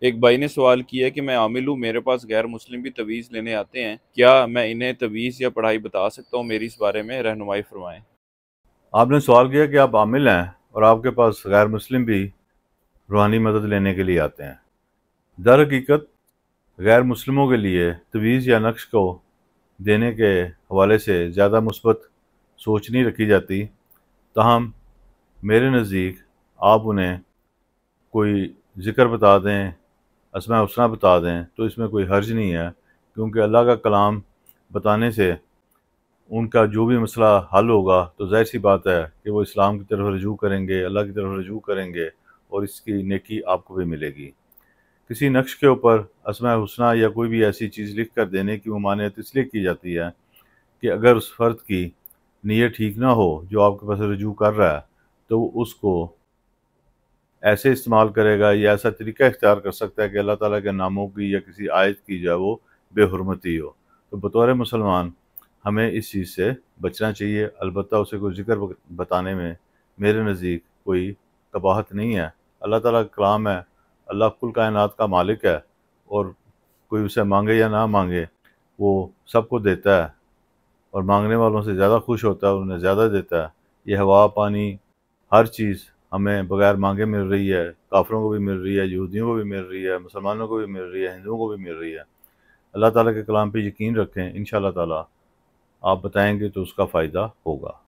ایک بھائی نے سوال کیا کہ میں عامل ہوں، میرے پاس غیر مسلم بھی تویز لینے آتے ہیں، کیا میں انہیں تویز یا پڑھائی بتا سکتا ہوں؟ میری اس بارے میں رہنمائی فرمائیں۔ آپ نے سوال کیا کہ آپ عامل ہیں اور آپ کے پاس غیر مسلم بھی روحانی مدد لینے کے لیے آتے ہیں۔ در حقیقت غیر مسلموں کے لیے تویز یا نقش کو دینے کے حوالے سے زیادہ مثبت سوچ نہیں رکھی جاتی، تاہم میرے نزدیک آپ انہیں کوئی ذکر بتا دیں، اسماء الحسنہ بتا دیں تو اس میں کوئی حرج نہیں ہے، کیونکہ اللہ کا کلام بتانے سے ان کا جو بھی مسئلہ حل ہوگا تو ظاہر سی بات ہے کہ وہ اسلام کی طرف رجوع کریں گے، اللہ کی طرف رجوع کریں گے، اور اس کی نیکی آپ کو بھی ملے گی۔ کسی نقش کے اوپر اسماء الحسنہ یا کوئی بھی ایسی چیز لکھ کر دینے کی ممانعت اس لیے کی جاتی ہے کہ اگر اس فرد کی نیت ٹھیک نہ ہو جو آپ کے پاس رجوع کر رہا ہے تو وہ اس کو ایسے استعمال کرے گا یا ایسا طریقہ اختیار کر سکتا ہے کہ اللہ تعالیٰ کے ناموں کی یا کسی آیت کی جو ہے وہ بے حرمتی ہو۔ تو بطور مسلمان ہمیں اس چیز سے بچنا چاہیے، البتہ اسے کوئی ذکر بتانے میں میرے نزدیک کوئی قباحت نہیں ہے۔ اللہ تعالیٰ کا کلام ہے، اللہ کل کائنات کا مالک ہے، اور کوئی اسے مانگے یا نہ مانگے وہ سب کو دیتا ہے، اور مانگنے والوں سے زیادہ خوش ہوتا ہے اور انہیں زیادہ دیتا ہے۔ یہ ہوا، پانی، ہر چیز ہمیں بغیر مانگے مل رہی ہے، کافروں کو بھی مل رہی ہے، یہودیوں کو بھی مل رہی ہے، مسلمانوں کو بھی مل رہی ہے، ہندوؤں کو بھی مل رہی ہے۔ اللہ تعالیٰ کے کلام پہ یقین رکھیں، انشاءاللہ تعالیٰ آپ بتائیں گے تو اس کا فائدہ ہوگا۔